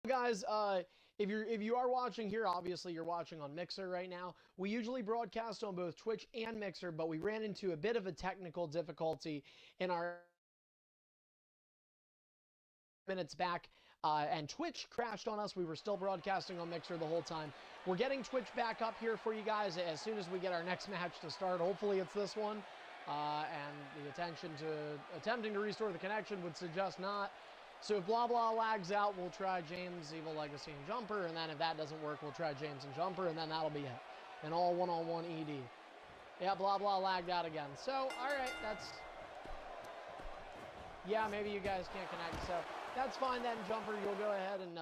Guys, if you are watching here, obviously you're watching on Mixer right now. We usually broadcast on both Twitch and Mixer, but we ran into a bit of a technical difficulty in our minutes back, and Twitch crashed on us. We were still broadcasting on Mixer the whole time. We're getting Twitch back up here for you guys as soon as we get our next match to start. Hopefully it's this one, and the attempting to restore the connection would suggest not. So if blah blah lags out, we'll try James, Evil Legacy, and Jumper, and then if that doesn't work, we'll try James and Jumper, and then that'll be it. An all one-on-one ED. Yeah, blah blah lagged out again. So, alright, that's... Yeah, maybe you guys can't connect, so that's fine then, Jumper. You'll go ahead and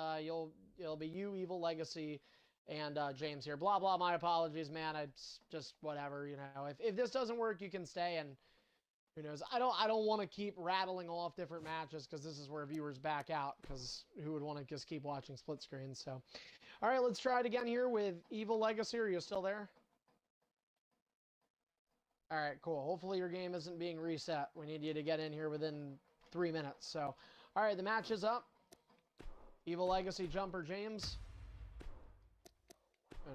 it'll be you, Evil Legacy, and James here. Blah blah, my apologies, man. It's just whatever, you know. If this doesn't work, you can stay, and who knows? I don't want to keep rattling off different matches because this is where viewers back out, because who would want to just keep watching split screens? So, all right, let's try it again here with Evil Legacy. Are you still there? All right, cool. Hopefully your game isn't being reset. We need you to get in here within 3 minutes. So, all right, the match is up. Evil Legacy, Jumper, James.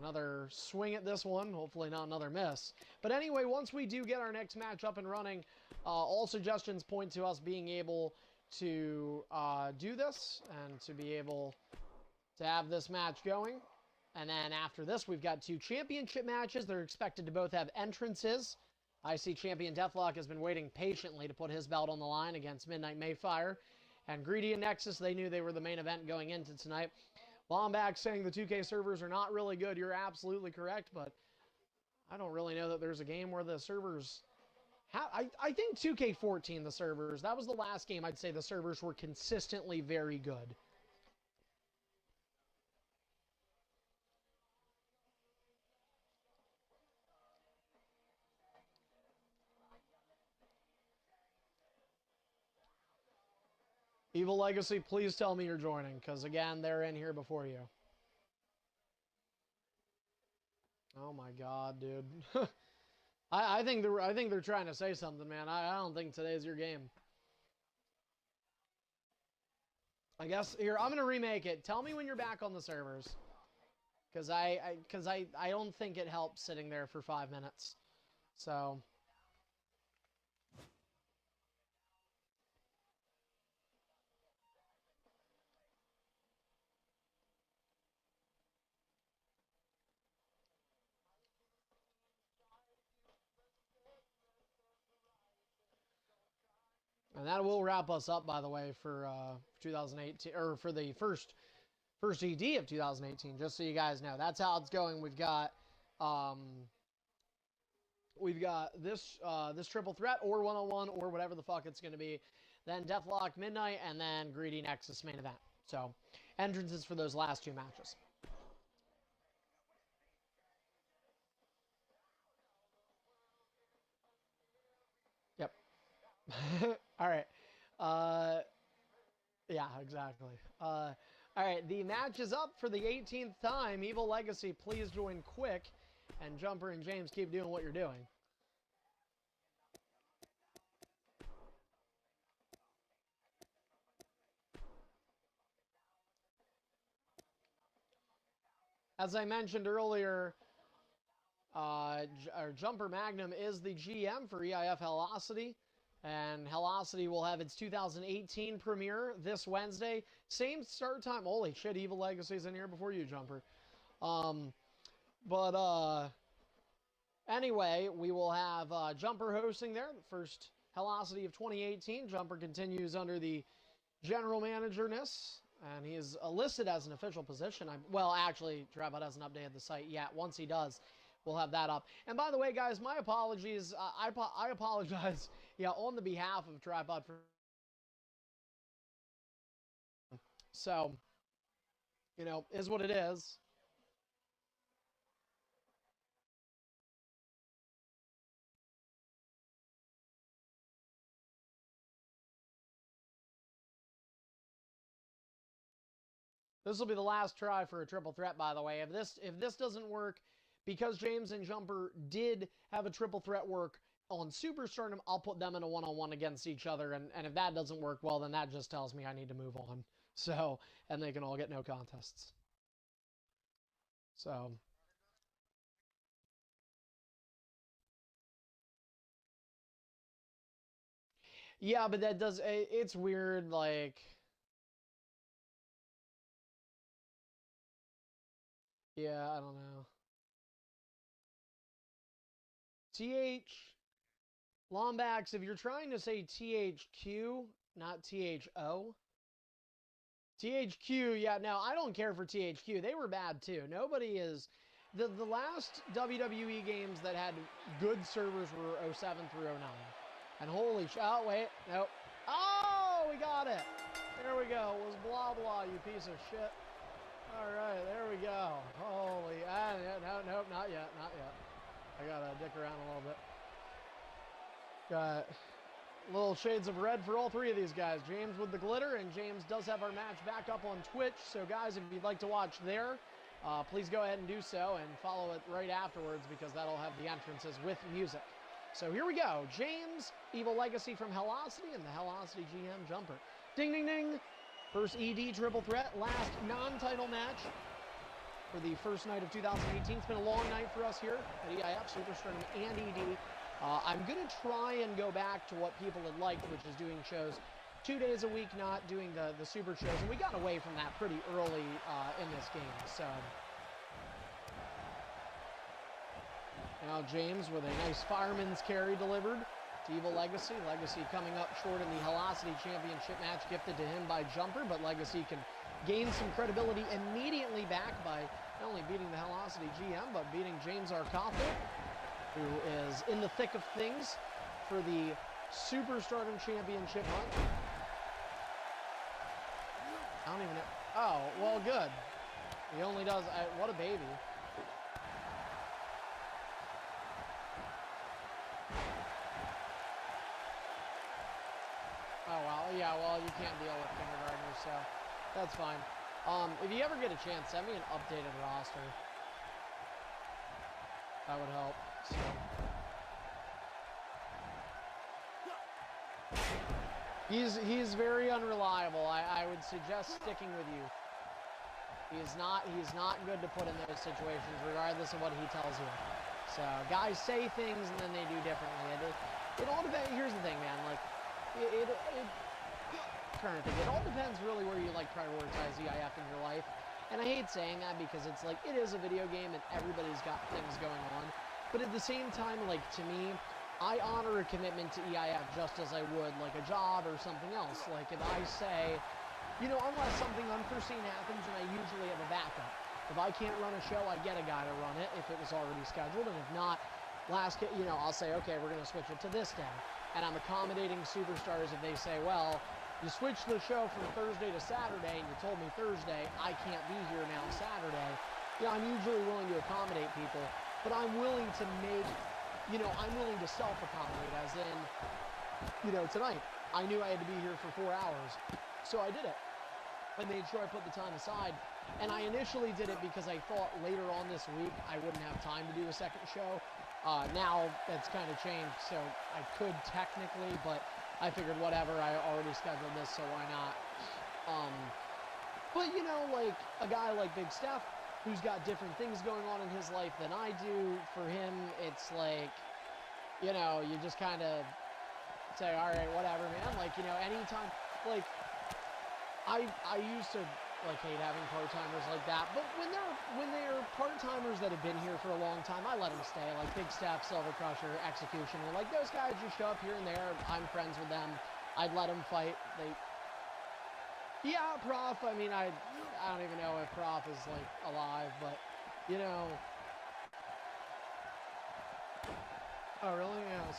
Another swing at this one. Hopefully not another miss. But anyway, once we do get our next match up and running, all suggestions point to us being able to do this and to be able to have this match going. And then after this, we've got 2 championship matches. They're expected to both have entrances. I see Champion Deathlock has been waiting patiently to put his belt on the line against Midnight Mayfire. And Greedy and Nexus, they knew they were the main event going into tonight. Lomback saying the 2K servers are not really good. You're absolutely correct, but I don't really know that there's a game where the servers... I think 2K14, the servers, that was the last game I'd say the servers were consistently very good. Evil Legacy, please tell me you're joining, because again, they're in here before you. Oh my god, dude. I think they're trying to say something, man. I don't think today's your game. I guess here I'm gonna remake it. Tell me when you're back on the servers, because I don't think it helps sitting there for 5 minutes. So. And that will wrap us up, by the way, for 2018, or for the first ED of 2018. Just so you guys know, that's how it's going. We've got this triple threat, or one-on-one, or whatever the fuck it's going to be. Then Deathlock Midnight, and then Greedy Nexus main event. So entrances for those last 2 matches. Yep. All right. Yeah, exactly. All right, the match is up for the 18th time. Evil Legacy, please join quick. And Jumper and James, keep doing what you're doing. As I mentioned earlier, Jumper Magnum is the GM for EIF Hellocity. And Hellocity will have its 2018 premiere this Wednesday. Same start time. Holy shit, Evil Legacy's in here before you, Jumper. Anyway, we will have Jumper hosting there. The first Hellocity of 2018. Jumper continues under the general manager-ness. And he is listed as an official position. Well, actually, Tripod hasn't updated the site yet. Once he does, we'll have that up. And by the way, guys, my apologies. I apologize, yeah, on the behalf of Tripod. So, you know, is what it is. This will be the last try for a triple threat, by the way. If this doesn't work, because James and Jumper did have a triple threat work on Supershow, I'll put them in a one-on-one against each other. And if that doesn't work well, then that just tells me I need to move on. So, and they can all get no contests. So, yeah, but that does, it's weird, like, yeah, I don't know. TH, Lombax, if you're trying to say THQ, not THO. THQ, yeah, no, I don't care for THQ. They were bad too. Nobody is. The last WWE games that had good servers were 07 through 09. And holy oh, wait, nope. Oh, we got it. There we go. It was blah blah, you piece of shit. All right, there we go. Holy, no, nope, not yet, not yet. I gotta dick around a little bit. Got little shades of red for all three of these guys. James with the glitter, and James does have our match back up on Twitch. So guys, if you'd like to watch there, please go ahead and do so and follow it right afterwards because that'll have the entrances with music. So here we go. James, Evil Legacy from Hellocity, and the Hellocity GM jumper. Ding, ding, ding. First ED triple threat, last non-title match for the first night of 2018. It's been a long night for us here at EIF, Supershow, and ED. I'm going to try and go back to what people had liked, which is doing shows 2 days a week, not doing the super shows. And we got away from that pretty early in this game. So now James with a nice fireman's carry delivered to Evil Legacy. Legacy coming up short in the Hellocity Championship match gifted to him by Jumper, but Legacy can gain some credibility immediately back by not only beating the Hellocity GM, but beating James Arcoffo, who is in the thick of things for the Superstardom Championship hunt. I don't even know. Oh, well, good. He only does, what a baby. Oh, well, yeah, well, you can't deal with kindergartners, so that's fine. If you ever get a chance, send me an updated roster. That would help. So. He's very unreliable. I would suggest sticking with you. He's not good to put in those situations, regardless of what he tells you. So guys say things and then they do differently. It all depends. Here's the thing, man. Like it all depends really where you like prioritize EIF in your life. And I hate saying that because it's like it is a video game and everybody's got things going on. But at the same time, like to me, I honor a commitment to EIF just as I would like a job or something else. Like if I say, you know, unless something unforeseen happens and I usually have a backup. If I can't run a show, I get a guy to run it if it was already scheduled. And if not, I'll say, okay, we're going to switch it to this day. And I'm accommodating superstars if they say, well, you switched the show from Thursday to Saturday and you told me Thursday, I can't be here now Saturday. You know, I'm usually willing to accommodate people, but I'm willing to I'm willing to self-accommodate, as in, tonight, I knew I had to be here for 4 hours, so I did it. I made sure I put the time aside, and I initially did it because I thought later on this week I wouldn't have time to do a second show. Now that's kind of changed, so I could technically, but I figured whatever, I already scheduled this, so why not? But like a guy like Big Steph, who's got different things going on in his life than I do, for him, it's like, you just kind of say, all right, whatever, man. Like, anytime, like, I used to, like, hate having part-timers like that, but when they're part-timers that have been here for a long time, I let them stay, like Big Steph, Silver Crusher, Executioner, like, those guys just show up here and there, I'm friends with them, I'd let them fight, yeah, Prof, I mean, I don't even know if Prof is, like, alive, but, oh, really? Yeah,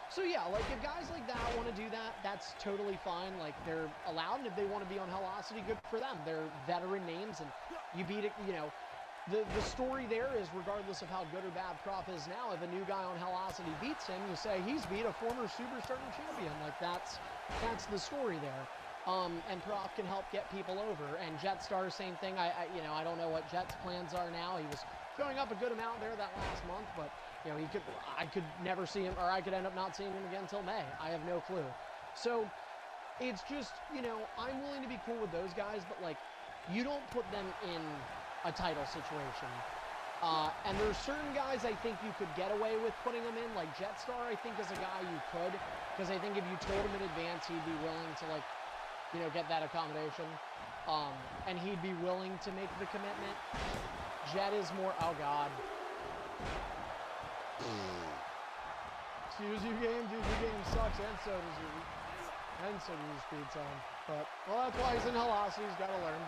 so yeah, like, if guys like that want to do that, that's totally fine, like, they're allowed, and if they want to be on Hellocity, good for them, they're veteran names, and you beat it, the story there is, regardless of how good or bad Prof is now, if a new guy on Hellocity beats him, you say, he's beat a former Superstardom champion, like, that's the story there. And Prof can help get people over. And Jetstar, same thing. I don't know what Jet's plans are now. He was showing up a good amount there that last month, but I could never see him, or I could end up not seeing him again until May. I have no clue. So it's just, you know, I'm willing to be cool with those guys, but, like, you don't put them in a title situation. And there's certain guys I think you could get away with putting them in, like Jetstar I think is a guy you could, because I think if you told him in advance he'd be willing to, like, you know, get that accommodation, and he'd be willing to make the commitment. Jet is more, oh god. Excuse you game, dude, your game sucks, and so does your speed time. But, well, that's why he's in Halasi, he's gotta learn.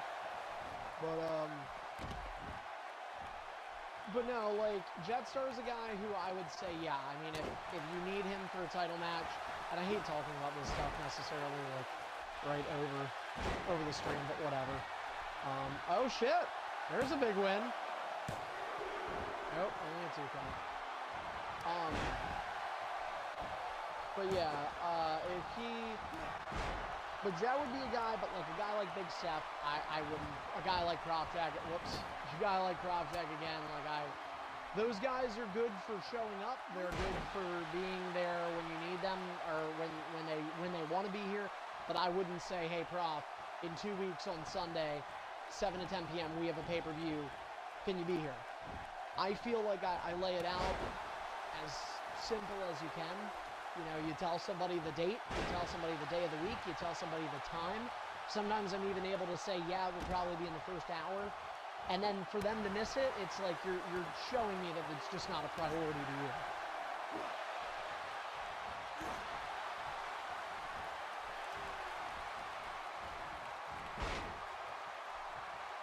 But no, like, Jetstar is a guy who I would say, yeah, I mean, if you need him for a title match, and I hate talking about this stuff necessarily, like, right over the stream, but whatever. Oh, shit! There's a big win. Nope, only a 2 count. But yeah, if he... But Jet would be a guy, but like a guy like Big Seth, I wouldn't. A guy like Cropjack, whoops. A guy like Cropjack again, like those guys are good for showing up. They're good for being there when you need them, or when they want to be here. But I wouldn't say, hey, Prof, in 2 weeks on Sunday, 7 to 10 p.m. we have a pay-per-view. Can you be here? I feel like I lay it out as simple as you can. You know, you tell somebody the date, you tell somebody the day of the week, you tell somebody the time. Sometimes I'm even able to say, yeah, it will probably be in the first hour. And then for them to miss it, it's like you're showing me that it's just not a priority to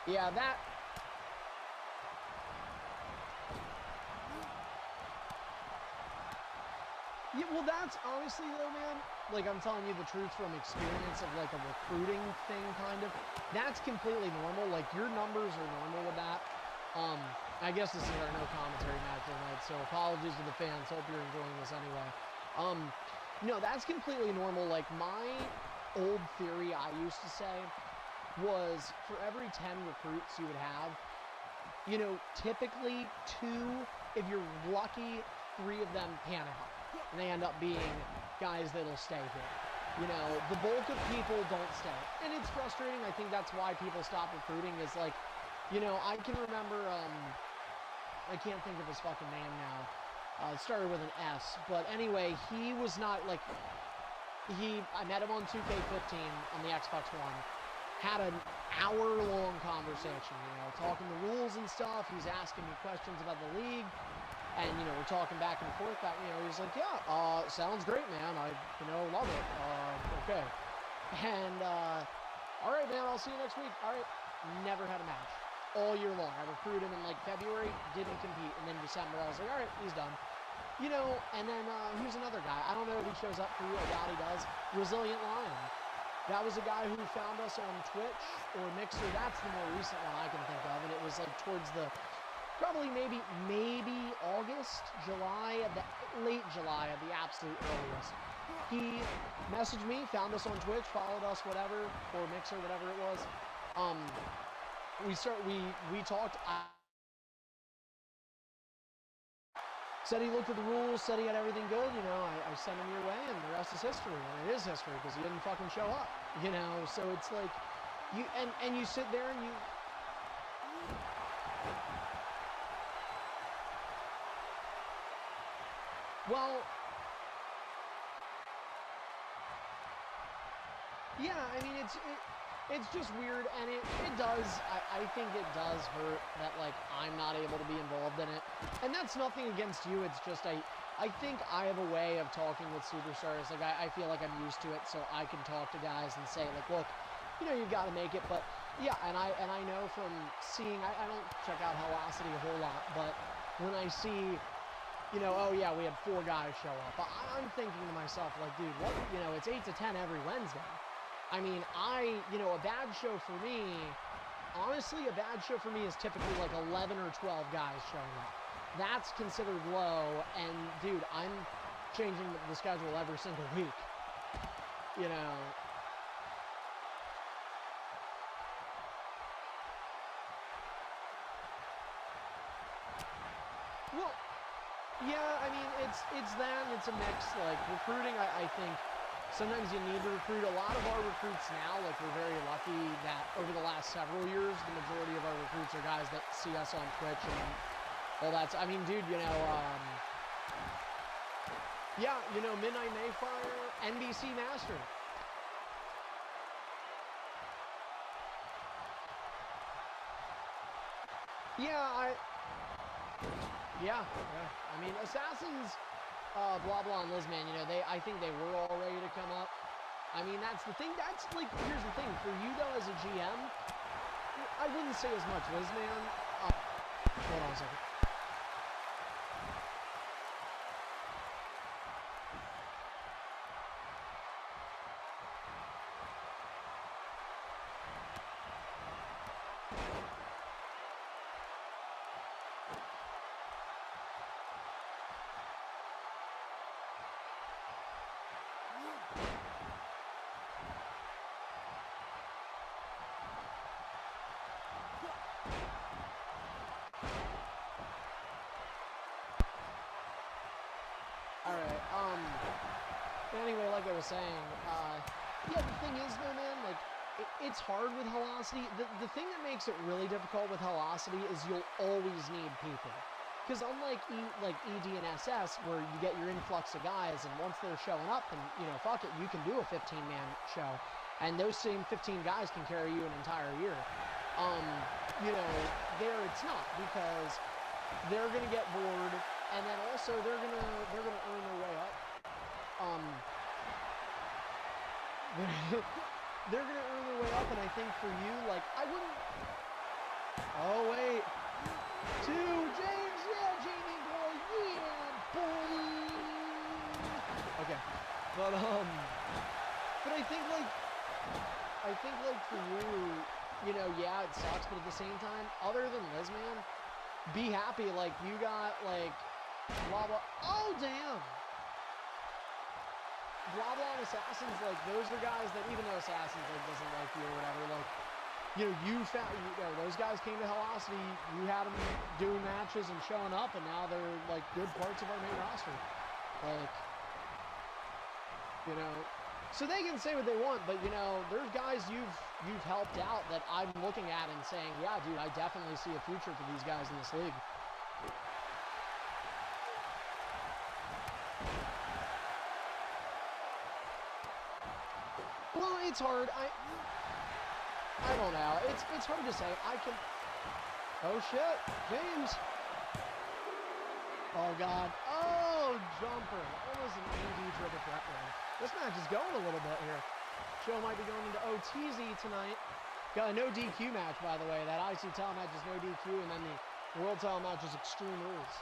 you. Yeah, that... Yeah, well, that's honestly, though, man, like, I'm telling you the truth from experience of, like, a recruiting thing, kind of. That's completely normal. Like, your numbers are normal with that. I guess this is our no commentary match tonight, so apologies to the fans. Hope you're enjoying this anyway. No, that's completely normal. Like, my old theory I used to say was for every 10 recruits you would have, you know, typically 2, if you're lucky, 3 of them pan out. And they end up being guys that'll stay here. You know, the bulk of people don't stay. And it's frustrating. I think that's why people stop recruiting is like, you know, I can remember, I can't think of his fucking name now. It started with an S. But anyway, he was not like, I met him on 2K15 on the Xbox One. Had an hour-long conversation, you know, talking the rules and stuff. He's asking me questions about the league. And, you know, we're talking back and forth. You know, he's like, yeah, sounds great, man. I, you know, love it. Okay. And, all right, man, I'll see you next week. All right. Never had a match all year long. I recruited him in, like, February, didn't compete. And then December, I was like, all right, he's done. You know, and then here's another guy. I don't know if he shows up for you. I doubt he does. Resilient Lion. That was a guy who found us on Twitch or Mixer. That's the more recent one I can think of. And it was, like, towards the... Probably maybe August, July, late July at the absolute earliest. He messaged me, found us on Twitch, followed us, whatever, or Mixer, whatever it was. We talked. Said he looked at the rules, said he had everything good. You know, I sent him your way, and the rest is history. And it is history because he didn't fucking show up. You know, so it's like you and you sit there and you. Well, yeah, I mean, it's just weird, and it does, I think it does hurt that, like, I'm not able to be involved in it, and that's nothing against you, it's just, I think I have a way of talking with superstars, like, I feel like I'm used to it, so I can talk to guys and say, like, look, you know, you gotta make it, but, yeah, and I know from seeing, I don't check out Velocity a whole lot, but when I see... You know, oh yeah, we had 4 guys show up. But I'm thinking to myself, like, dude, what? You know, it's 8 to 10 every Wednesday. I mean, you know, a bad show for me, honestly, a bad show for me is typically like 11 or 12 guys showing up. That's considered low, and dude, I'm changing the schedule every single week. You know. Well, yeah, I mean, it's that, it's a mix. Like, recruiting, I think, sometimes you need to recruit. A lot of our recruits now, like, we're very lucky that over the last several years, the majority of our recruits are guys that see us on Twitch and all that. I mean, dude, you know, yeah, you know, Midnight Mayfire, NBC Master. Yeah, I mean, Assassins, blah, blah, and Lizman, you know, I think they were all ready to come up. I mean, that's the thing. That's, like, here's the thing. For you, though, as a GM, I wouldn't say as much Lizman. Hold on a second. Anyway, like I was saying, yeah, the thing is, though, man, like, it's hard with Velocity. The thing that makes it really difficult with Velocity is you'll always need people. Because unlike ED and SS, where you get your influx of guys, and once they're showing up, and, you know, fuck it, you can do a 15-man show. And those same 15 guys can carry you an entire year. You know, there it's not, because they're going to get bored, and then also they're gonna earn their way up. They're gonna earn their way up, and I think for you, like, I wouldn't. Oh wait, James, yeah, Jamie boy, yeah, boy. Okay, but I think like for you know, yeah, it sucks, but at the same time, other than Lizman, be happy. Like, you got like blah blah. Oh damn. Blah blah and Assassins, like, those are guys that, even though Assassins, like, doesn't like you or whatever, like, you know, those guys came to Velocity, you had them doing matches and showing up, and now they're, like, good parts of our main roster. Like, you know, so they can say what they want, but, you know, there's guys you've helped out that I'm looking at and saying, yeah, dude, I definitely see a future for these guys in this league. Well, it's hard. I don't know. It's hard to say. Oh shit, James. Oh god. Oh, jumper. Almost an ED triple threat run. This match is going a little bit here. Show might be going into OTZ tonight. Got a no DQ match, by the way. That IC title match is no DQ, and then the world title match is Extreme Rules.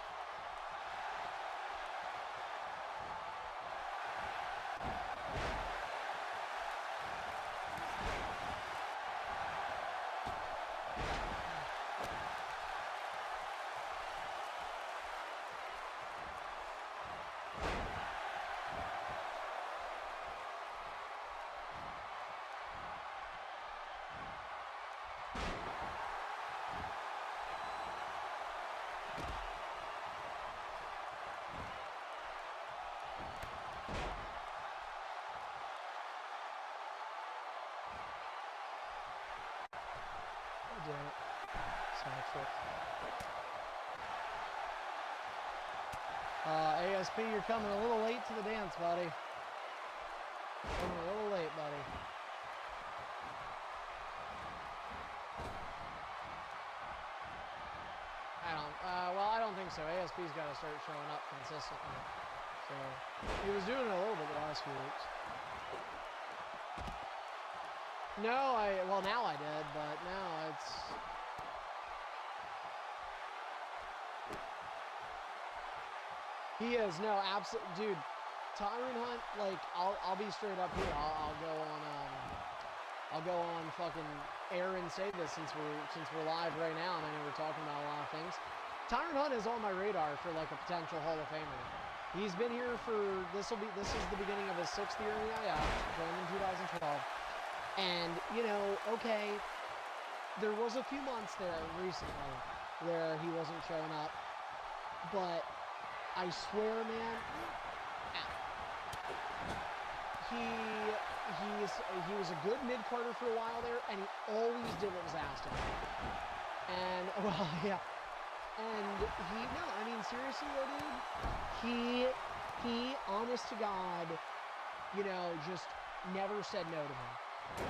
ASP, you're coming a little late to the dance, buddy. Coming a little late, buddy. Well, I don't think so. ASP's got to start showing up consistently. So, he was doing it a little bit the last few weeks. No, well, now I did, but now it's... He is, no, absolutely, dude. Tyrant Hunt, like, I'll be straight up here. I'll go on fucking air and say this since we're live right now, and I know we're talking about a lot of things. Tyrant Hunt is on my radar for, like, a potential Hall of Famer. He's been here for this is the beginning of his 6th year in the IF, joined in 2012. And, you know, okay, there was a few months there recently where he wasn't showing up, but I swear, man, he was a good mid-carder for a while there, and he always did what was asked of him. And, well, yeah. And no, I mean, seriously though, dude, he, honest to God, you know, just never said no to me.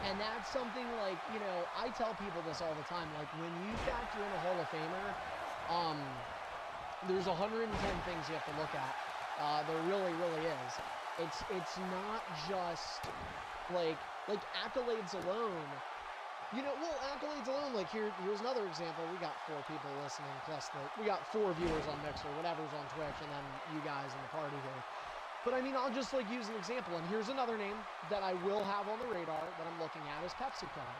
And that's something like, you know, I tell people this all the time, like, when you factor in a Hall of Famer, there's 110 things you have to look at. There really, really is. It's not just, like accolades alone. You know, well, accolades alone, like, here's another example. We got 4 people listening, plus we got 4 viewers on Mixer, whatever's on Twitch, and then you guys in the party here. But, I mean, I'll just, like, use an example, and here's another name that I will have on the radar that I'm looking at is Pepsi Color.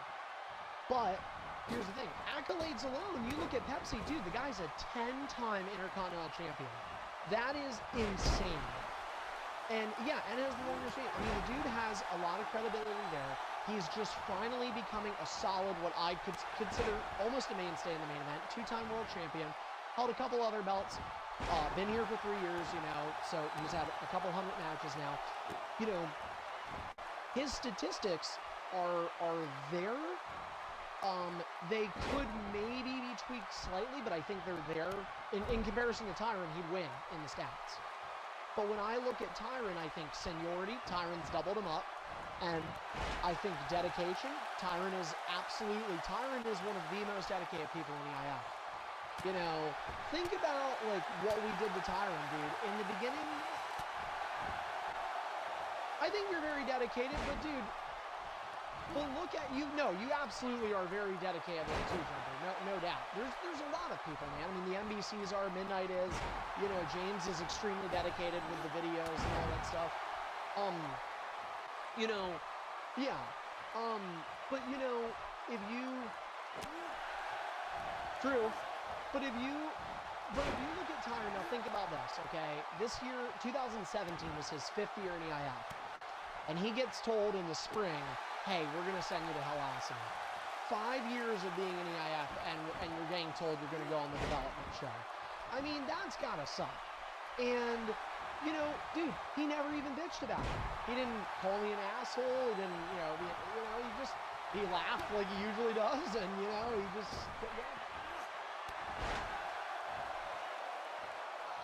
But, here's the thing. Accolades alone, you look at Pepsi, dude, the guy's a 10-time Intercontinental Champion. That is insane. And, yeah, and it has the longest reign. I mean, the dude has a lot of credibility there. He's just finally becoming a solid, what I could consider almost a mainstay in the main event. 2-time world champion. Held a couple other belts. Been here for 3 years, you know, so he's had a couple hundred matches now. You know, his statistics are there. They could maybe be tweaked slightly, but I think they're there. In comparison to Tyron, he'd win in the stats. But when I look at Tyron, I think seniority, Tyron's doubled him up. And I think dedication, Tyron is one of the most dedicated people in EIF. You know, think about, like, what we did to Tyron, dude. In the beginning, I think you're very dedicated, but, dude, well, look at you. No, you absolutely are very dedicated to jumper. No doubt. There's a lot of people, man. I mean, the MBCs are, Midnight is, you know, James is extremely dedicated with the videos and all that stuff. You know, yeah. But, you know, if you... True. But if you look at Tyron, now think about this, okay? This year, 2017 was his 5th year in EIF. And he gets told in the spring, hey, we're going to send you to Hell Awesome. 5 years of being in EIF, and you're getting told you're going to go on the development show. I mean, that's got to suck. And... you know, dude, he never even bitched about it. He didn't call me an asshole. He didn't, he laughed like he usually does, and, you know, he just...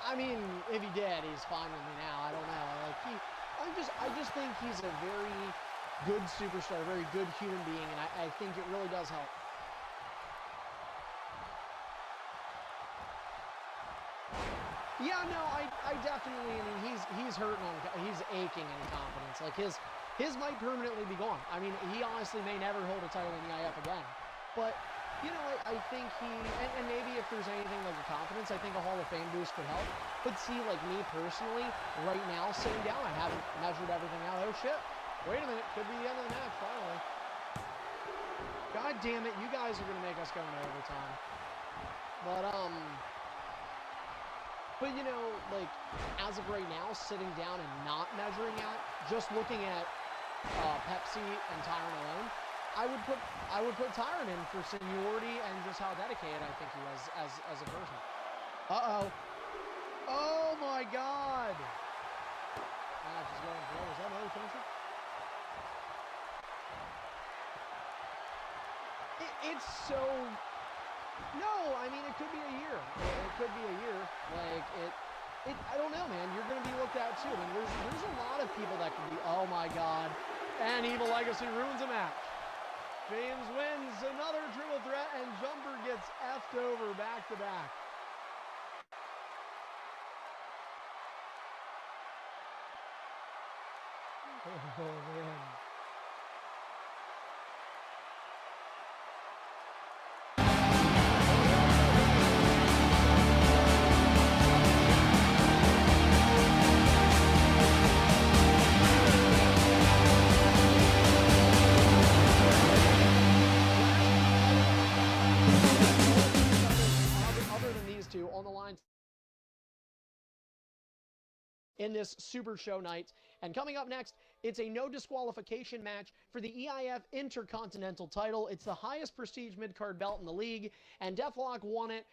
I mean, if he did, he's fine with me now. I don't know. Like, I just think he's a very good superstar, very good human being, and I think it really does help. Yeah, no, I definitely, I mean, he's hurting he's aching in confidence. Like, his might permanently be gone. I mean, he honestly may never hold a title in the EIF again. But, you know, I think and maybe if there's anything like a confidence, I think a Hall of Fame boost could help. But see, like me personally, right now, sitting down, I haven't measured everything out. Oh, shit. Wait a minute. Could be the end of the match, finally. God damn it, you guys are going to make us go into overtime. But, you know, like, as of right now, sitting down and not measuring out, just looking at Pepsi and Tyron alone, I would put Tyron in for seniority and just how dedicated I think he was as a person. Uh-oh. Oh, my God. Match is going for is that another finisher? It's so... No, I mean, it could be a year. It could be a year. Like, I don't know, man. You're going to be looked at, too. I mean, there's a lot of people that could be, oh, my God. And Evil Legacy ruins a match. James wins another triple threat, and Jumper gets effed over back-to-back. Oh, man. On the line in this Super Show night. And coming up next, it's a no disqualification match for the EIF Intercontinental title. It's the highest prestige mid-card belt in the league, and Deathlock won it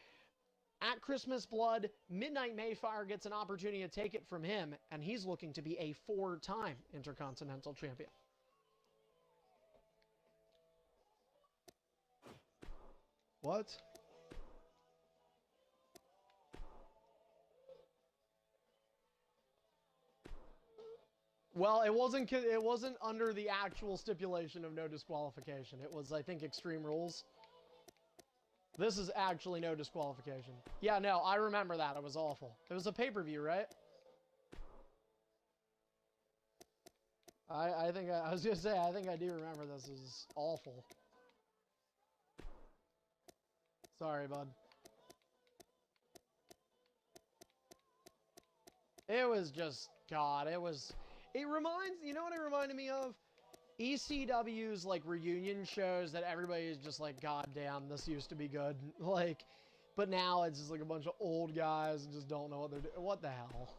At Christmas Blood, Midnight Mayfire gets an opportunity to take it from him, and he's looking to be a 4-time Intercontinental Champion. What? Well, it wasn't under the actual stipulation of no disqualification. It was, I think, Extreme Rules. This is actually no disqualification. Yeah, no, I remember that. It was awful. It was a pay-per-view, right? I think I was gonna say, I think I do remember this. It was awful. Sorry, bud. It was just, God, it reminds, you know what it reminded me of? ECW's, like, reunion shows that everybody is just like, God damn, this used to be good. Like, but now it's just like a bunch of old guys and just don't know what they're doing. What the hell?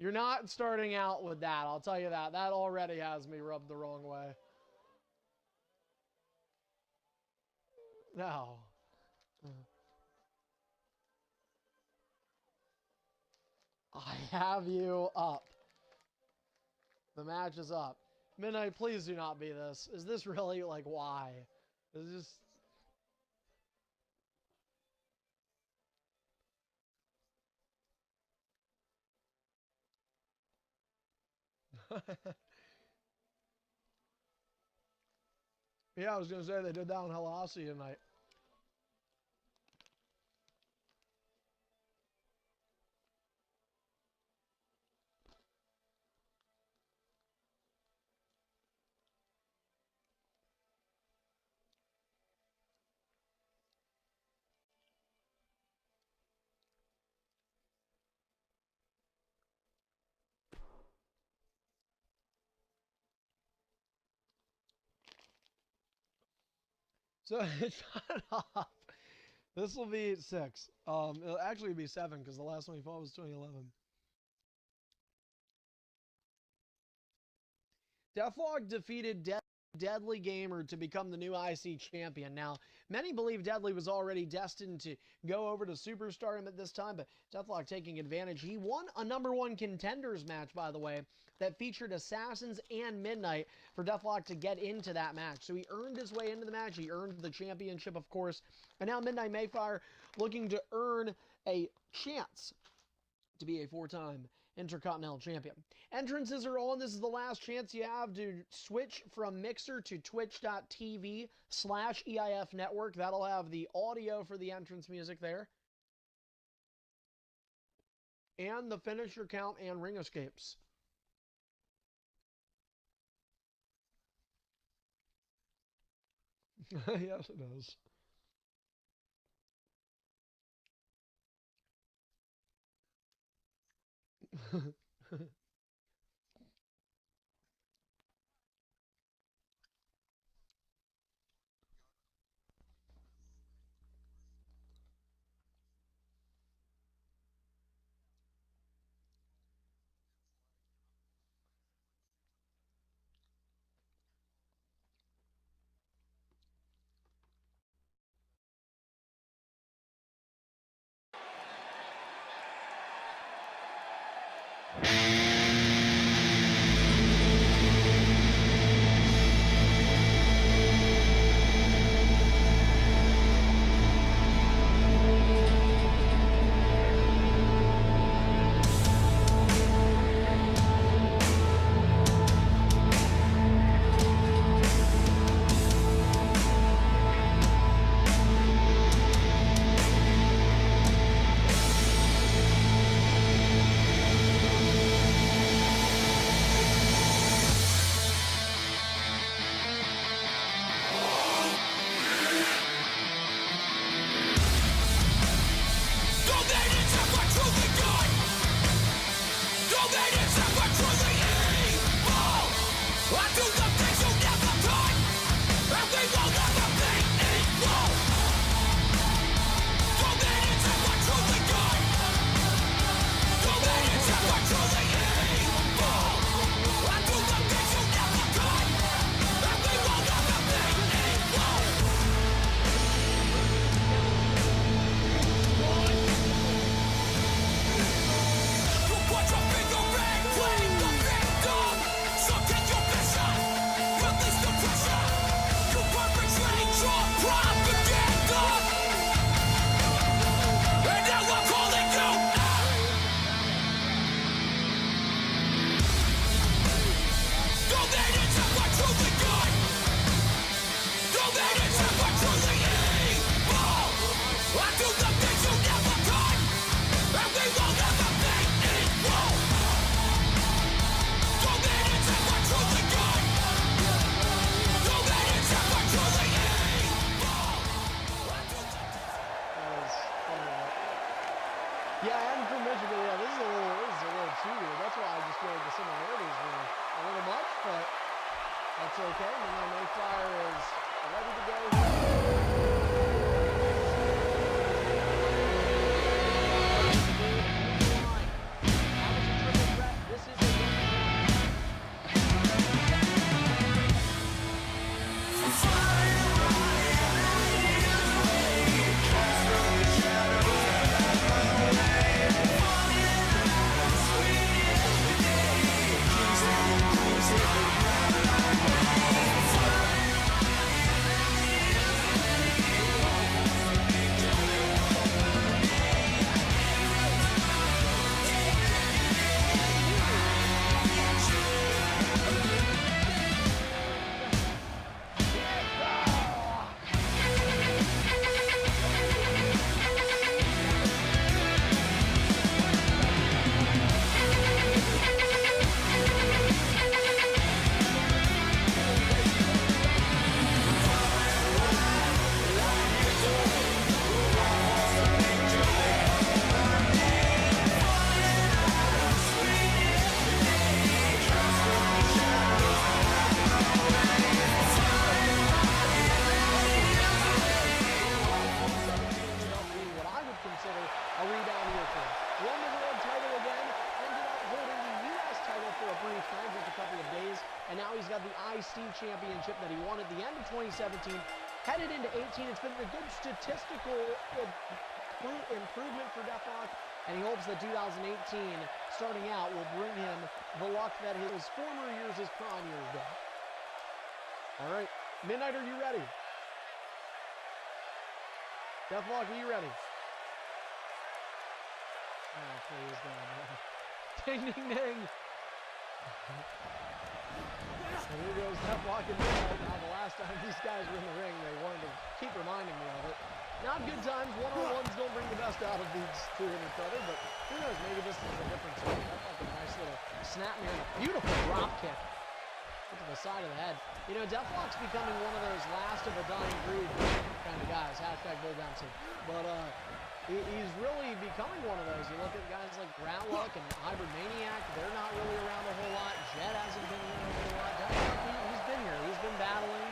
You're not starting out with that, I'll tell you that. That already has me rubbed the wrong way. No. I have you up. The match is up. Midnight, please do not be this. Is this really, like, why? Is this... Yeah, I was going to say they did that on Hellassi tonight. So it's not off. This will be 6. It'll actually be 7 because the last one we fought was 2011. Deathlock defeated Deadly Gamer to become the new IC champion. Now, many believe Deadly was already destined to go over to Superstardom at this time, but Deathlock taking advantage. He won a #1 contenders match, by the way, that featured Assassins and Midnight for Deathlock to get into that match. So he earned his way into the match. He earned the championship, of course. And now Midnight Mayfire looking to earn a chance to be a 4-time Intercontinental Champion. Entrances are on. This is the last chance you have to switch from Mixer to twitch.tv/EIF Network. That'll have the audio for the entrance music there. And the finisher count and ring escapes. Yes, it does. Midnight Mayfire is ready to go. This is a championship that he won at the end of 2017, headed into 18. It's been a good statistical improvement for Deathlock, and he hopes that 2018, starting out, will bring him the luck that his former years, his prime years, did. All right, Midnight, are you ready? Deathlock, are you ready? Oh, please, God. Ding, ding, ding. And here goes Deathlock and Midnight. Now, the last time these guys were in the ring, they wanted to keep reminding me of it. Not good times. One-on-ones don't bring the best out of these two in each other, but who knows? Maybe this is a difference. Deathlock with a nice little snap man, a beautiful drop kick to the side of the head. You know, Deathlock's becoming one of those last of a dying breed kind of guys. Hashtag Bull Bouncing. But he's really becoming one of those. You look at guys like Growluck and Hybrid Maniac. They're not really around a whole lot. Jet hasn't been around a whole lot. He's been here. He's been battling.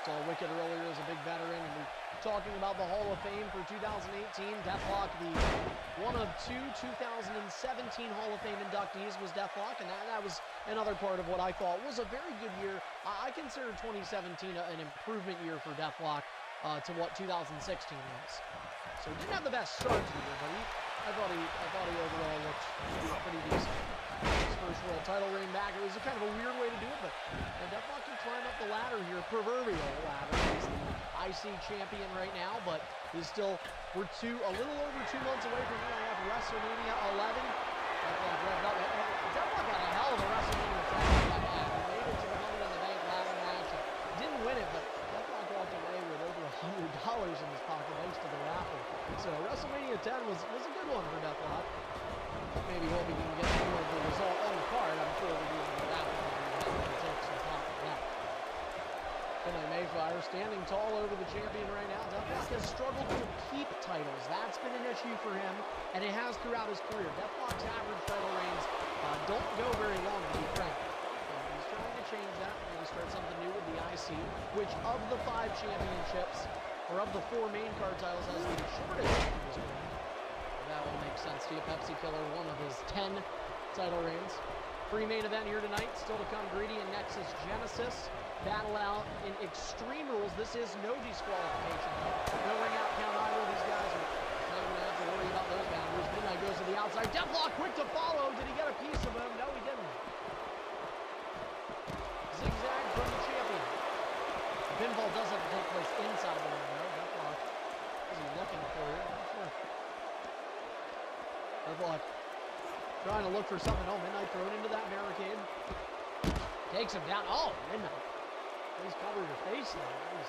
Saw Wicked earlier as a big veteran, and we're talking about the Hall of Fame for 2018. Deathlock, the one of two 2017 Hall of Fame inductees, was Deathlock, and that was another part of what I thought was a very good year. I consider 2017 an improvement year for Deathlock to what 2016 was. So he didn't have the best start to the year, but I thought he overall looked pretty decent. His first world title reign back. It was a kind of a weird way to do it, but Deathlock can climb up the ladder here, proverbial ladder. He's the IC champion right now, but he's still, we're a little over 2 months away from WrestleMania 11. Deathlock revved up. Deathlock had a hell of a WrestleMania 10 that had. He made it to the Money in the Bank ladder match. Didn't win it, but Deathlock walked away with over $100 in his pocket thanks to the raffle. So WrestleMania 10 was a good one for Deathlock. Maybe hoping he can get more of the result on the card. I'm sure we'll do it in that one. Midnight Mayfire standing tall over the champion right now. Deathlock has struggled to keep titles. That's been an issue for him, and it has throughout his career. Deathlock's average title reigns don't go very long, to be frank. He's trying to change that, maybe start something new with the IC, which of the 5 championships, or of the 4 main card titles, has the shortest in his reign. That will make sense to you. Pepsi Killer, one of his 10 title reigns. Free main event here tonight. Still to come, Greedy and Nexus Genesis battle out in Extreme Rules. This is no disqualification. No ring out count either. These guys are not going to have to worry about those boundaries. Midnight goes to the outside. Deathlock quick to follow. Did he get a piece of him? No, he didn't. Zigzag from the champion. The pinfall does have to take place inside the ring, though. Deathlock, is he looking for it? I'm not sure. Deathlock trying to look for something. Oh, Midnight thrown into that barricade. Takes him down. Oh, Midnight. Please cover your face there. He's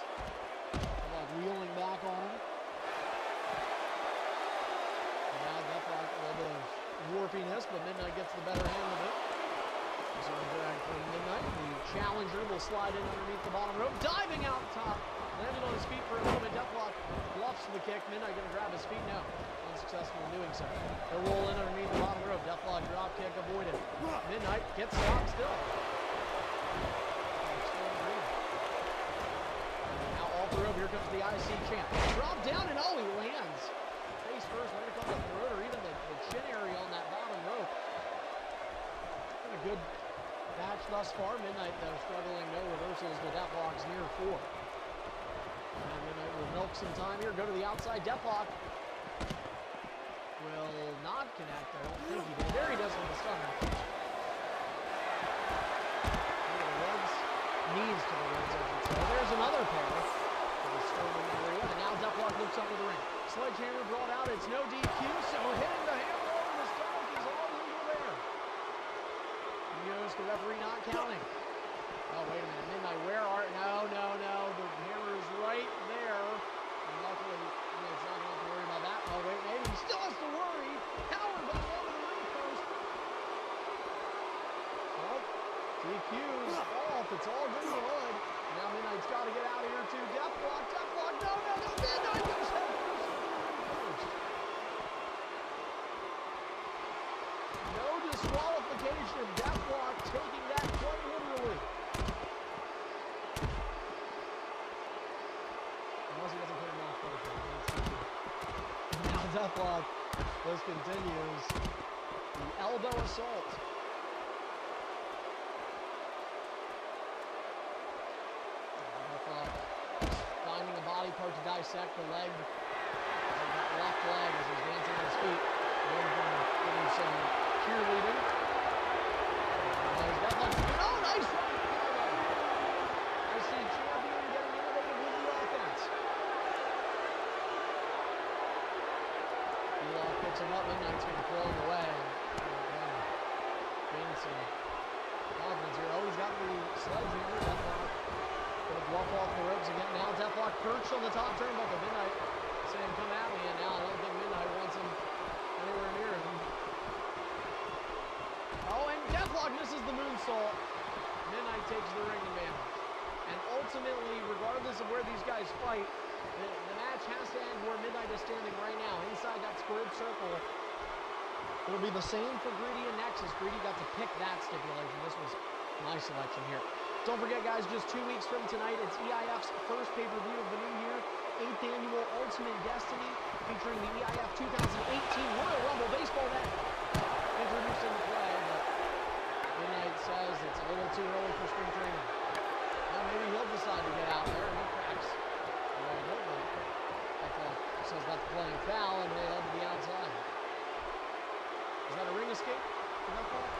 Deathlock wheeling back on him. And now Deathlock, a little bit of warpiness, but Midnight gets the better hand of it. So drag from Midnight. The challenger will slide in underneath the bottom rope. Diving out top. Landed on his feet for a moment. Deathlock bluffs the kick. Midnight going to grab his feet. No. Unsuccessful in doing so. They'll roll in underneath the bottom rope. Deathlock drop kick avoided. Midnight gets stopped still. here comes the IC champ. Drop down, and oh, he lands. Face first, right across the throat, or even the chin area on that bottom rope. Been a good match thus far. Midnight, though, struggling. No reversals. The Deathlock's near 4. And Midnight will milk some time here. Go to the outside. Deathlock will not connect. I don't think he did. There he does with the stunner. Knees to the ribs, I should say. There's another pair for the Sterling area. And now Deathlock looks under the ring. Sledgehammer brought out. It's no DQ, so hitting the hammer over the stomach is all legal there. He goes to referee not counting. Oh, wait a minute. Midnight, where are... No. The hammer is right there. And luckily, it's not going to have to worry about that. Oh, wait, maybe he still has to worry. Howard back over the ring post. Oh, DQ's off. It's all good in the hood. Now Midnight's got to get out of here, too. Deathlock. No. Midnight goes head first. No disqualification. Deathlock taking that quite literally. Unless he doesn't put him off first. Now Deathlock, this continues. The elbow assault. Deathlock finding a body part to dissect. The leg, that left leg as he's dancing on his feet. Going to give him some cheerleading. Oh, nice run. I see champion getting innovative with the offense. Eli picks him up. Midnight's going to throw him away. Gain some confidence here. Oh, he's got the sledgehammer. Deathlock going to bluff off the ropes again. Now Deathlock perched on the top turnbuckle. Midnight saying, come at me. And now I don't think Midnight wants him anywhere near him. Oh, and Deathlock misses the moonsault. Midnight takes the ring advantage. And ultimately, regardless of where these guys fight, the match has to end where Midnight is standing right now, inside that squared circle. It'll be the same for Greedy and Nexus. Greedy got to pick that stipulation. This was my selection here. Don't forget, guys, just 2 weeks from tonight, it's EIF's first pay-per-view of the new year, 8th annual Ultimate Destiny, featuring the EIF 2018 Royal Rumble baseball net. Introduced into play, but Midnight says it's a little too early for spring training. Now maybe he'll decide to get out there and he cracks. Deathlock says that's playing foul and they head to the outside. Is that a ring escape for Deathlock?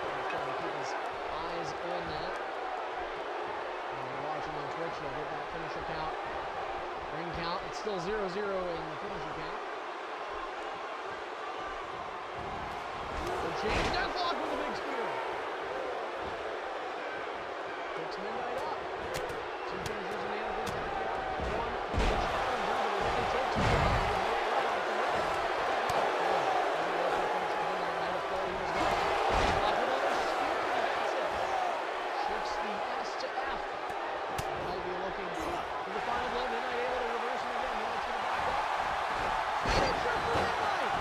He's trying to keep his eyes on that. And you're watching on Twitch, they'll get that finisher count. Ring count. It's still 0-0 in the finisher count. Change. Deathlock with a big spear. Picks Midnight up. Two finishers in hand. One. It takes Midnight. Shifts the S to F. Might be looking for the final blow. Midnight able to reverse him again. Midnight's going to back up. Finisher for Midnight.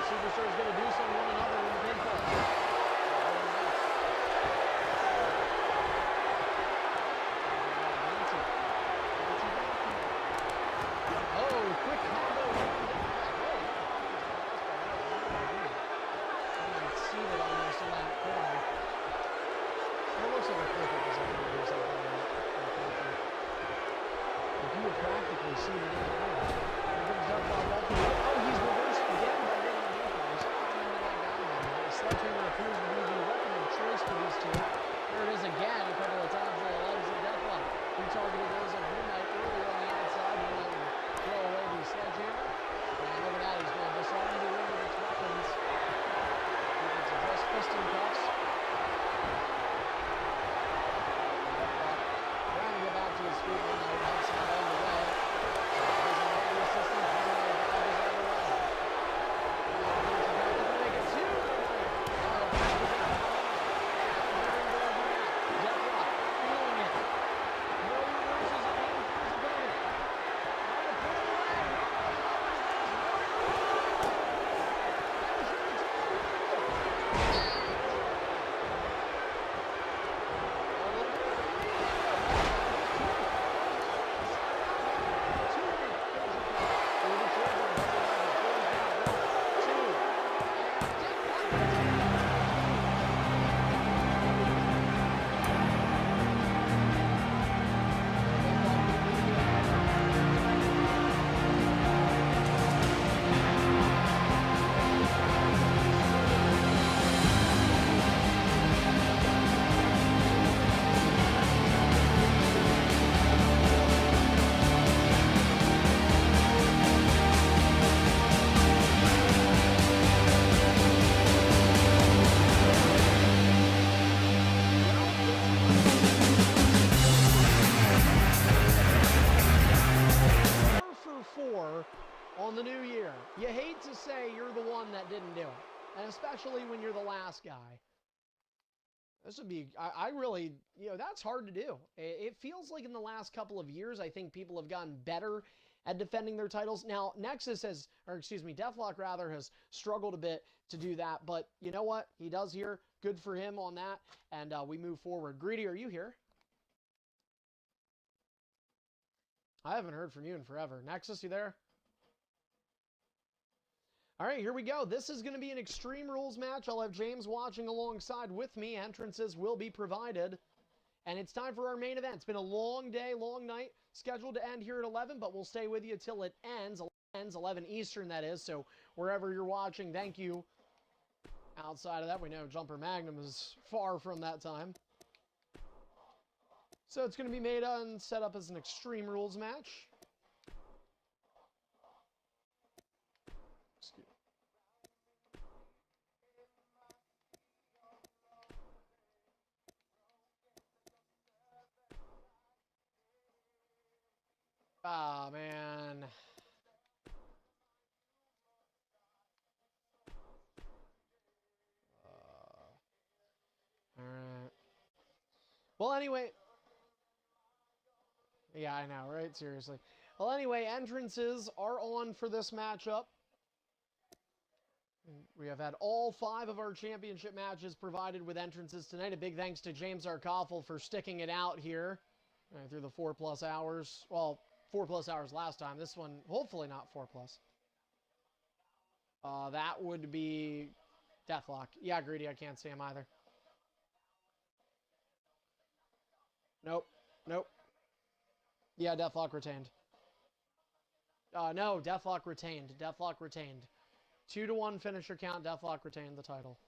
Supershow is going to do some one another in the pinfall. Oh, quick combo. Seated almost in that corner. It looks like a perfect position to do something like that. If you were practically seated in the corner. Oh, he's reversed again by getting the ankle. Sledgehammer appears to be the weapon of choice for these two. There it is again, a couple of times on the legs of Deathlock. He targeted those of Midnight earlier on the outside. Midnight will throw away the Jammer. And look at that, he's going to disarm the ring with its weapons. It's just fisting cuffs. Trying to get back to his feet when they have some along the way. There's another assistance. On the new year. You hate to say you're the one that didn't do it, and especially when you're the last guy. This would be, I really, that's hard to do. It feels like in the last couple of years, I think people have gotten better at defending their titles. Now, Deathlock rather, has struggled a bit to do that, but you know what? He does here. Good for him on that, and we move forward. Greedy, are you here? I haven't heard from you in forever. Nexus, you there? All right, here we go. This is going to be an Extreme Rules match. I'll have James watching alongside with me. Entrances will be provided. And it's time for our main event. It's been a long day, long night. Scheduled to end here at 11, but we'll stay with you till it ends. 11 Eastern, that is. So wherever you're watching, thank you. Outside of that, we know Jumper Magnum is far from that time. So it's going to be made and set up as an Extreme Rules match. Ah, man. All right. Well, anyway. Yeah, I know, right? Seriously. Well, anyway, entrances are on for this matchup. We have had all 5 of our championship matches provided with entrances tonight. A big thanks to James Arkoffel for sticking it out here through the 4+ hours. Well, 4+ hours last time. This one, hopefully not 4+. That would be Deathlock. Yeah, Greedy, I can't see him either. Nope. Nope. Yeah, Deathlock retained. No, Deathlock retained. Deathlock retained. 2-1 finisher count. Deathlock retained the title.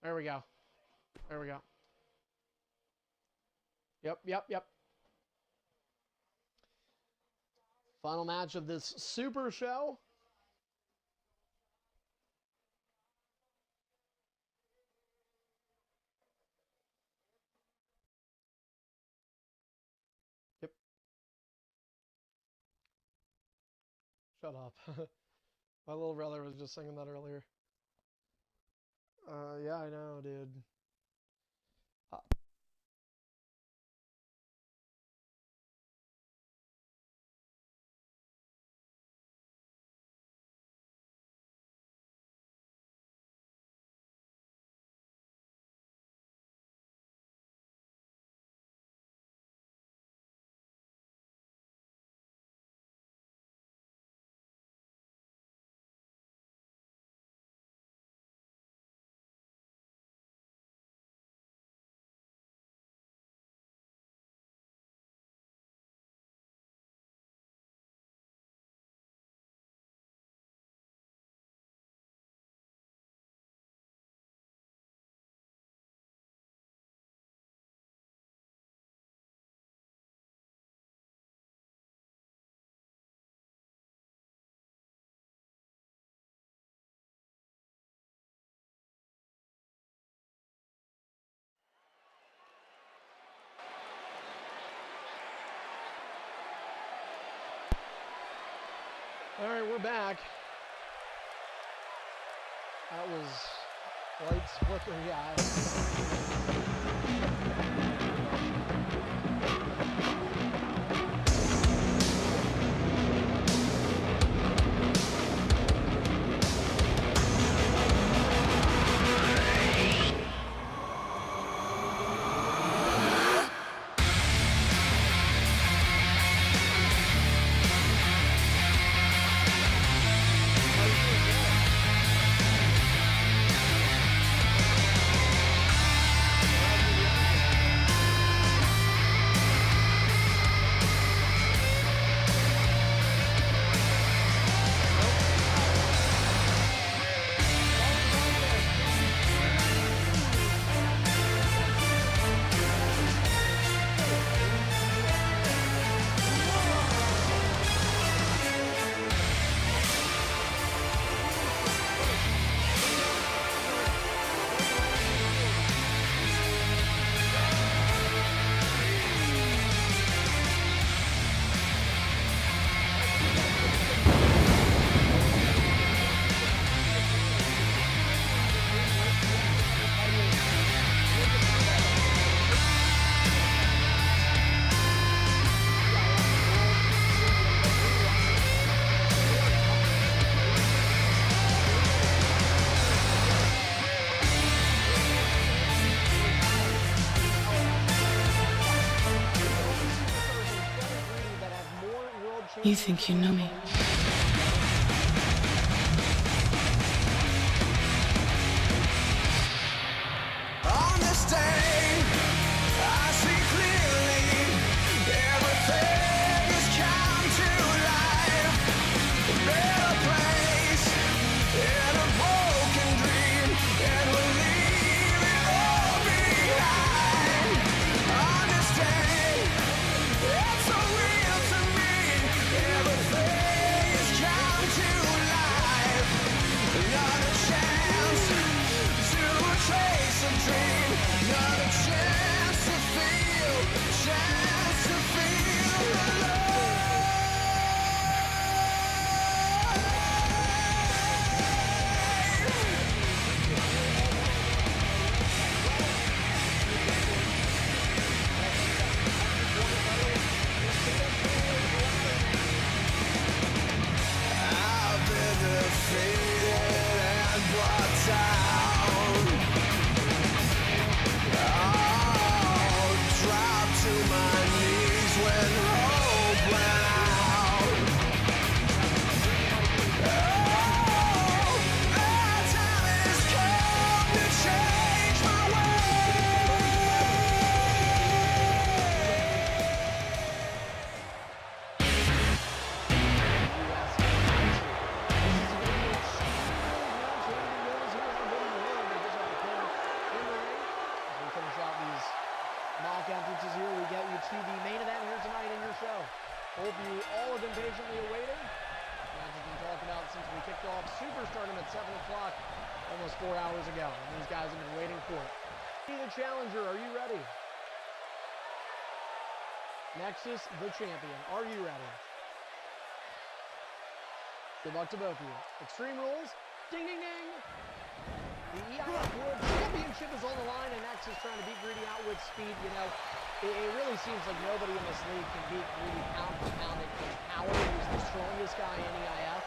There we go. There we go. Yep. Final match of this Super Show. Yep. Shut up. My little brother was just singing that earlier. Yeah, I know, dude. All right, we're back. That was lights flickering eyes. You think you know me? On this day, I see clearly everything has come to life. A better place in a broken dream, and we'll leave it all behind. On this day, it's so real to me. Everything has come to life. Another chance to trace a dream. Another chance to feel alive. I've been defeated and brought down. Oh, drop to my knees when hope went out. Oh, the time has come to change my mock entrances here, we get you to the main event here tonight in your show. Hope you all have been patiently awaiting. As we've been talking about since we kicked off Superstardom at 7 o'clock almost 4 hours ago. And these guys have been waiting for it. Be the challenger, are you ready? Nexus, the champion, are you ready? Good luck to both of you. Extreme Rules, ding ding ding! The EIF World Championship is on the line, and Nexus trying to beat Greedy out with speed. You know, it really seems like nobody in this league can beat Greedy pound for pound in power. He's the strongest guy in EIF,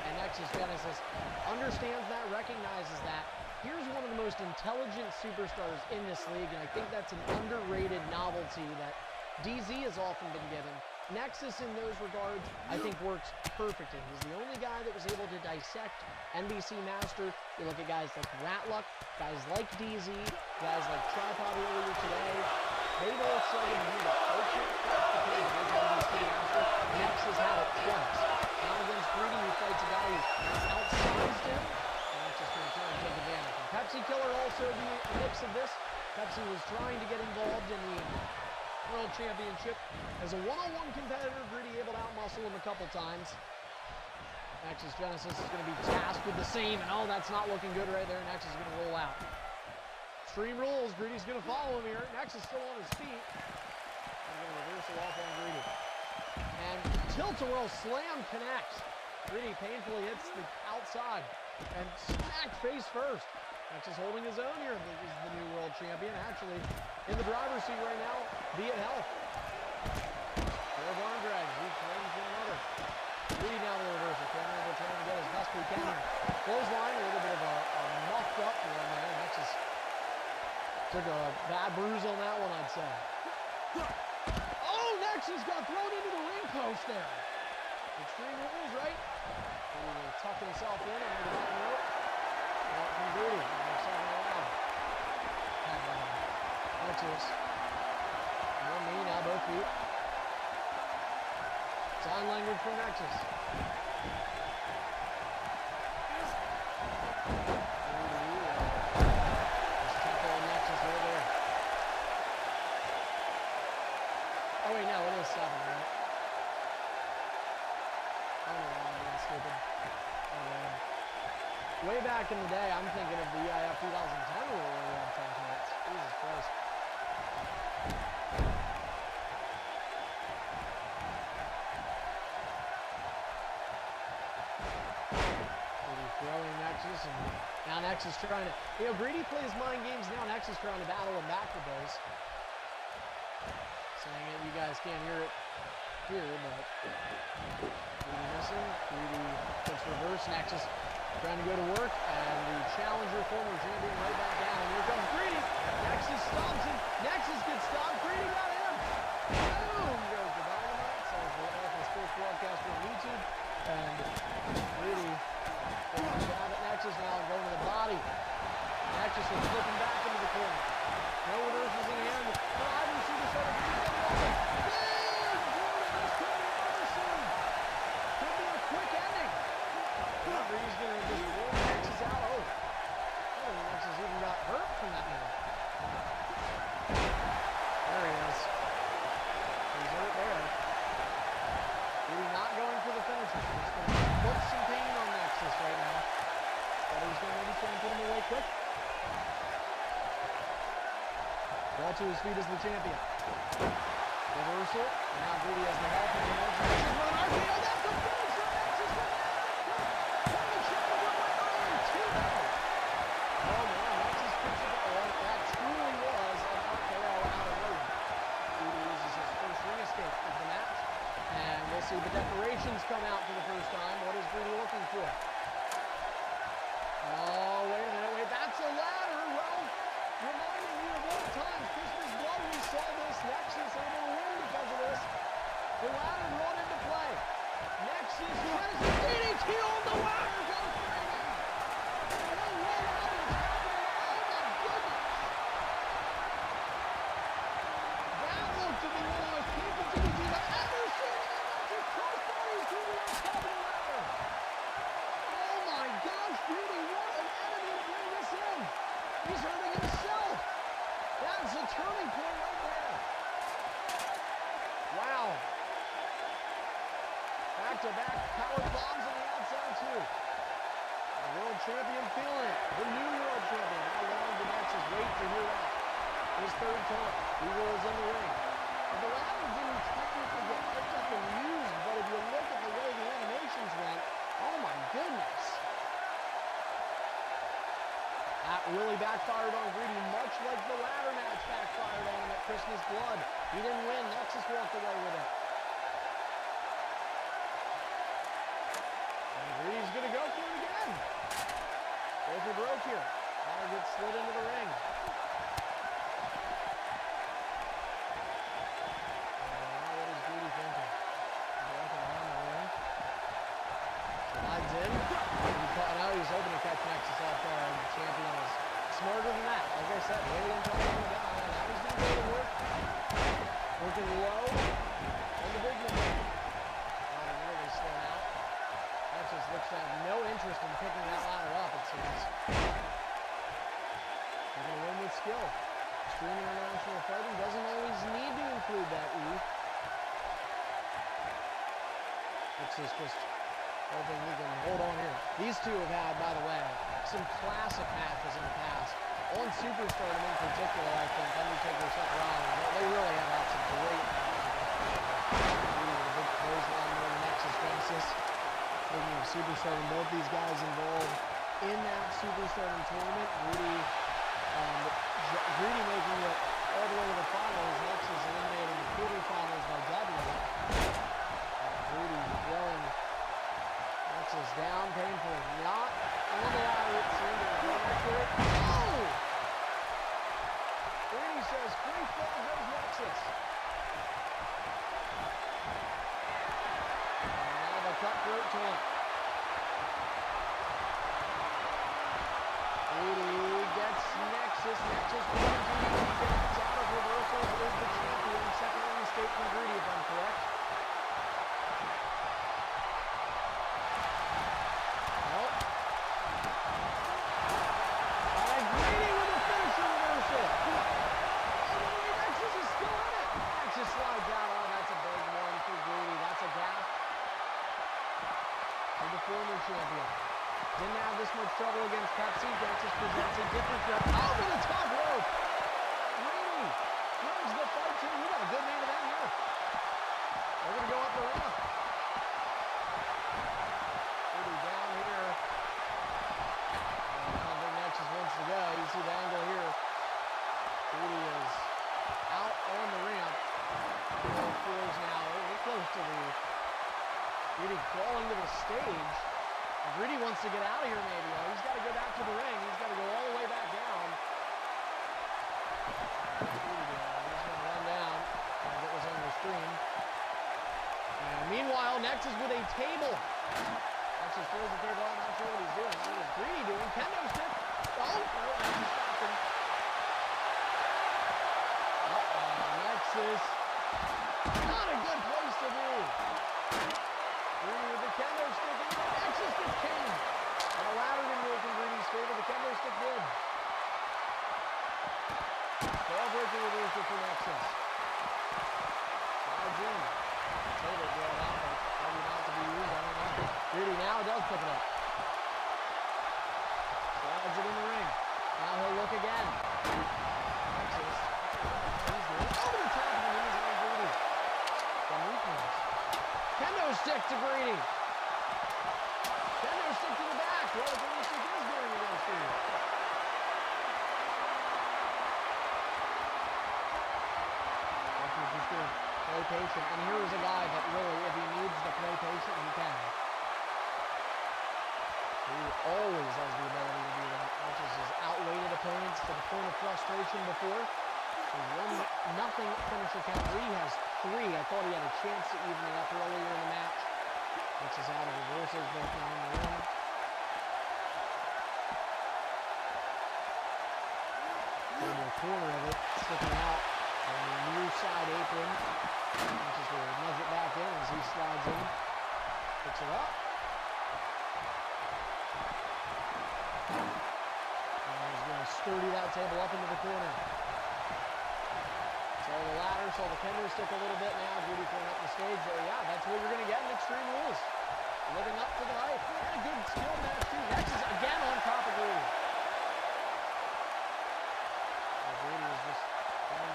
and Nexus Genesis understands that, recognizes that. Here's one of the most intelligent superstars in this league, and I think that's an underrated novelty that DZ has often been given. Nexus, in those regards, I think works perfectly. He's the only guy that was able to dissect NBC Master. You look at guys like Ratluck, guys like DZ, guys like Tripod earlier today. They've all struggled to do that. They can't crack the page against NBC Master. Nexus had it twice. Now against Greedy, he fights a guy who's outsized him. And Nexus can try and take advantage. And Pepsi Killer also the mix of this. Pepsi was trying to get involved in the World Championship. As a one-on-one competitor, Greedy able to outmuscle him a couple times. Nexus Genesis is going to be tasked with the same, and oh, that's not looking good right there. Nexus is going to roll out. Extreme Rules, Greedy's going to follow him here. Nexus still on his feet. I'm going to reverse it off on Greedy. And Tilt-A-Whirl Slam connects. Greedy painfully hits the outside and smacked face first. Nexus holding his own here. He's the new world champion. Actually, in the driver's seat right now, be it health. Four barn drags, each one for another. Greedy now the reversal. Cameron trying to get as best we can here. Clothesline, a little bit of a muffed up one there. Nexus took a bad bruise on that one, I'd say. Oh, Nexus got thrown into the ring post there. Extreme rules, right? He will tuck himself in under the bottom rope. Out from Greedy. Second around. Nexus. One knee, now both feet. Sign language from Nexus. Just tackle on Nexus right there. Oh wait, no, it is 7, right? I don't know why I'm being stupid. Way back in the day, I'm thinking of the EIF 2010 rule where we had 10 points. Jesus Christ. Throwing Nexus, and now Nexus trying to, Greedy plays mind games now. Nexus trying to battle him back with those. Saying it, you guys can't hear it here, but Greedy missing. Greedy puts reverse. Nexus trying to go to work, and the challenger, former champion, right back down. And here comes Greedy. Nexus stomps him. Nexus gets stomped. Greedy got him. Boom goes the dynamite. Says the Alpha Sports broadcaster on YouTube. And Greedy taking a jab at Nexus now and going to the body. Nexus is flipping back into the corner. No reversals in hand. Driver Supershow. Could be a quick ending. Greedy's going to just roll Nexus out. Oh, Nexus even got hurt from that move. There he is. He's hurt there. Greedy not going for the finisher. He's going to put some pain on Nexus right now. But he's going to maybe try and put him away quick. Ball to his feet as the champion. Reversal. And now Greedy has the help of the Nexus. This is one RKO. That's the finisher. Nexus with that. Oh man, Nexus picks it up. That truly was an RKO out of Logan. Greedy uses his first ring escape of the match. And we'll see the decorations come out for the first time. What is Greedy looking for? Oh, wait a minute. Wait, that's a ladder. Well, reminding me of old times. Christmas Blood, we saw this. Nexus able to win because of this. The ladder brought into play. Nexus tries to DDT on the ladder. Goes Greedy. No way out is happening. Oh my goodness. That looked to be one of the most painful DDTs I've ever seen. Nexus crossbodies to the top of the ladder. Oh my gosh, Greedy, what an enemy to bring this in. He's hurting himself. That's a turning point right there. Wow. Back-to-back power bombs on the outside too. The world champion feeling it. The new world champion. How long did Nexus wait to hear that? His third time. He rolls in the ring. And the ladder didn't technically get picked up and used, but if you look at the way the animations went, oh my goodness. That really backfired on Greedy, much like the ladder match backfired on him at Christmas Blood. He didn't win. Nexus walked away with it. And Greedy's going to go for it again. Go for broke here. Ladder gets slid into the ring. What is Greedy thinking? Walking around the ring. Slides in. Now he's hoping to catch Nexus off guard. The champion is smarter than that. Like I said, waiting until the guy. Now he's going to go to work. Working low on the big man. Really slow out. Nexus looks to have no interest in picking that ladder up, it seems. He's going to win with skill. Extreme international fighting doesn't always need to include that E. Nexus just hoping he can hold on here. These two have had, by the way, some classic matches in the past. On Superstardom in particular, I think, Undertaker, Seth Rollins, they really have had some great matches. The big clothesline on the Nexus Genesis. Making Superstardom. Both these guys involved in that Superstardom tournament. Greedy making it all the way to the finals. Nexus eliminating the quarterfinals by deadly. Greedy throwing Nexus down painfully. Not on the ladder, it seemed. It was right next to it. Oh! Greedy says, free fall goes Nexus. And now the cutthroat taunt. Greedy gets Nexus. Nexus gets out of reversals. Is the champion. Second ring escape from Greedy, if I'm correct. Former champion. Didn't have this much trouble against Pepsi. Nexus presents a different threat. Over the top rope! Greedy wins the fight too. We got a good main event here. They're going to go up the ramp. Greedy down here. I don't think Nexus wants to go. You see the angle here. Greedy is out on the ramp. Floors now. We're close to the Greedy crawling to the stage. Greedy wants to get out of here maybe. Oh, he's got to go back to the ring. He's got to go all the way back down. He's going to run down and get this on the screen. And meanwhile, Nexus with a table. Nexus throws the table out. Not sure what he's doing. What is Greedy doing? Kendo stick. Oh, Nexus stopped him. Nexus. Not a good place to be. Greedy with the kendo stick, and Nexus gets pinned. And the ladder didn't work in Greedy's favor. The kendo stick did. Fail-breaking reversal for Nexus. Slides in. Table blown out, but maybe not to be used. I don't know. Greedy now does pick it up. Slides it in the ring. Now he'll look again. Nexus. He's doing over the top of the knees on Greedy. From weakness. Kendo stick to Greedy. Kendo stick to the back. Well, the kendo stick is doing against Greedy. Nexus is going to play patient. And here is a guy that really, if he needs to play patient, he can. He always has the ability to do that. Nexus has outweighted opponents to the point of frustration before. One nothing finisher count. Greedy has 3. I thought he had a chance to even it up earlier in the match. Nexus out of reversals both now in the ring. In the corner of it, sticking out on the near side apron. Nexus will nudge it back in as he slides in. Picks it up. And he's going to sturdy that table up into the corner. Saw the ladder, saw the kendo stick a little bit now. Greedy throwing up the stage. So yeah, that's what you're going to get in Extreme Rules. Living up to the hype. And a good skill match too. Nexus again on top of Greedy. Greedy is just in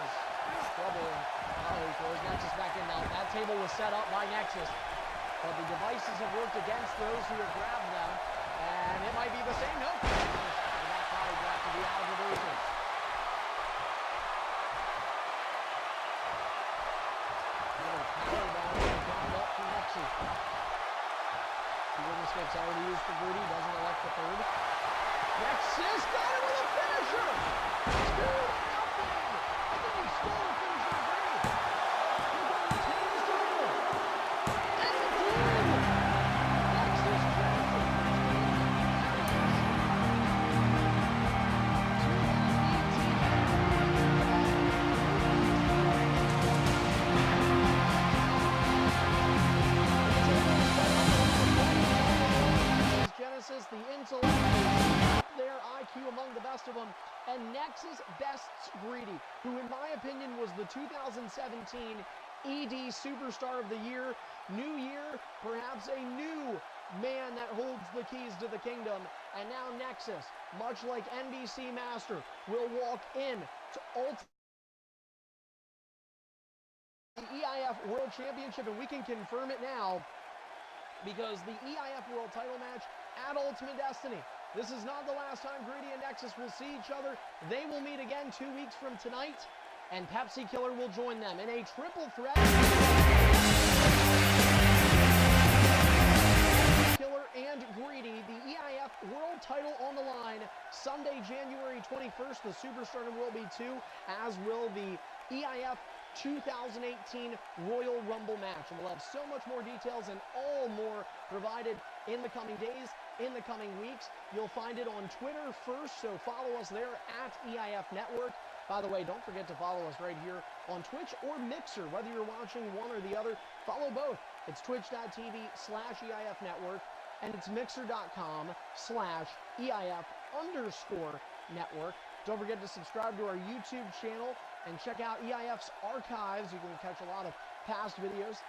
his trouble. He throws Nexus back in now. That table was set up by Nexus. But the devices have worked against those who have grabbed them. And it might be the same. Nope. And that probably got to be out of reversals. Two escapes already used for Greedy, doesn't elect the third. Nexus got him with a finisher! Two nothing! I think he stole the finisher to Greedy. He's going to retain his title. And he did! Nexus champion. Genesis, the intellect is up there, IQ among the best of them, and Nexus bests Greedy, who in my opinion was the 2017 ED Superstar of the Year. New year, perhaps a new man that holds the keys to the kingdom, and now Nexus, much like NBC Master, will walk in to the EIF World Championship, and we can confirm it now. because the EIF World title match at Ultimate Destiny. This is not the last time Greedy and Nexus will see each other. They will meet again 2 weeks from tonight, and Pepsi Killer will join them in a triple threat. Killer and Greedy, the EIF World title on the line. Sunday, January 21st, the Supershow will be 2, as will the EIF 2018 Royal Rumble match. And we'll have so much more details and all more provided in the coming days, in the coming weeks. You'll find it on Twitter first, so follow us there at EIF Network. By the way, don't forget to follow us right here on Twitch or Mixer. Whether you're watching one or the other, follow both. It's twitch.tv/EIF Network, and it's mixer.com/EIF_network. Don't forget to subscribe to our YouTube channel and check out EIF's archives. You can catch a lot of past videos.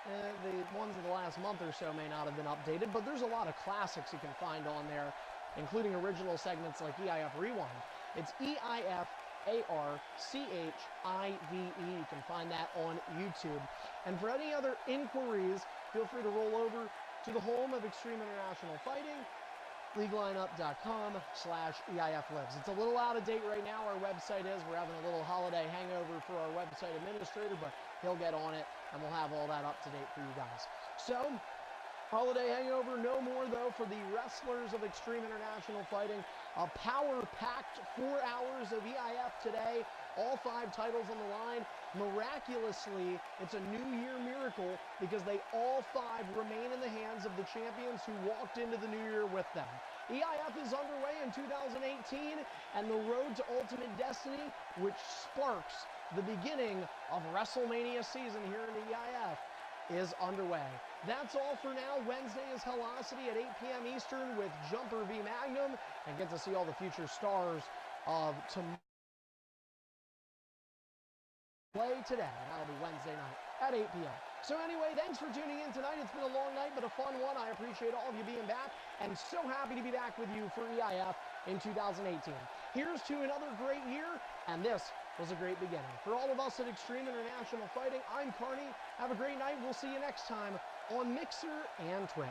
The ones of the last month or so may not have been updated, but there's a lot of classics you can find on there, including original segments like EIF Rewind. It's EIF ARCHIVE. You can find that on YouTube. And for any other inquiries, feel free to roll over to the home of Extreme International Fighting, leaguelineup.com/EIF Lives. It's a little out of date right now, our website is. We're having a little holiday hangover for our website administrator, but he'll get on it, and we'll have all that up to date for you guys. So, holiday hangover, no more though for the wrestlers of Extreme International Fighting. A power-packed 4 hours of EIF today, all 5 titles on the line. Miraculously, it's a New Year miracle because they all 5 remain in the hands of the champions who walked into the New Year with them. EIF is underway in 2018, and the road to Ultimate Destiny, which sparks the beginning of WrestleMania season here in EIF, is underway. That's all for now. Wednesday is Hellocity at 8 p.m. Eastern with Jumper v Magnum, and get to see all the future stars of tomorrow. Play today. That'll be Wednesday night at 8 p.m. So anyway, thanks for tuning in tonight. It's been a long night, but a fun one. I appreciate all of you being back, and so happy to be back with you for EIF in 2018. Here's to another great year, and this was a great beginning. For all of us at Extreme International Fighting, I'm Carney. Have a great night. We'll see you next time on Mixer and Twitch.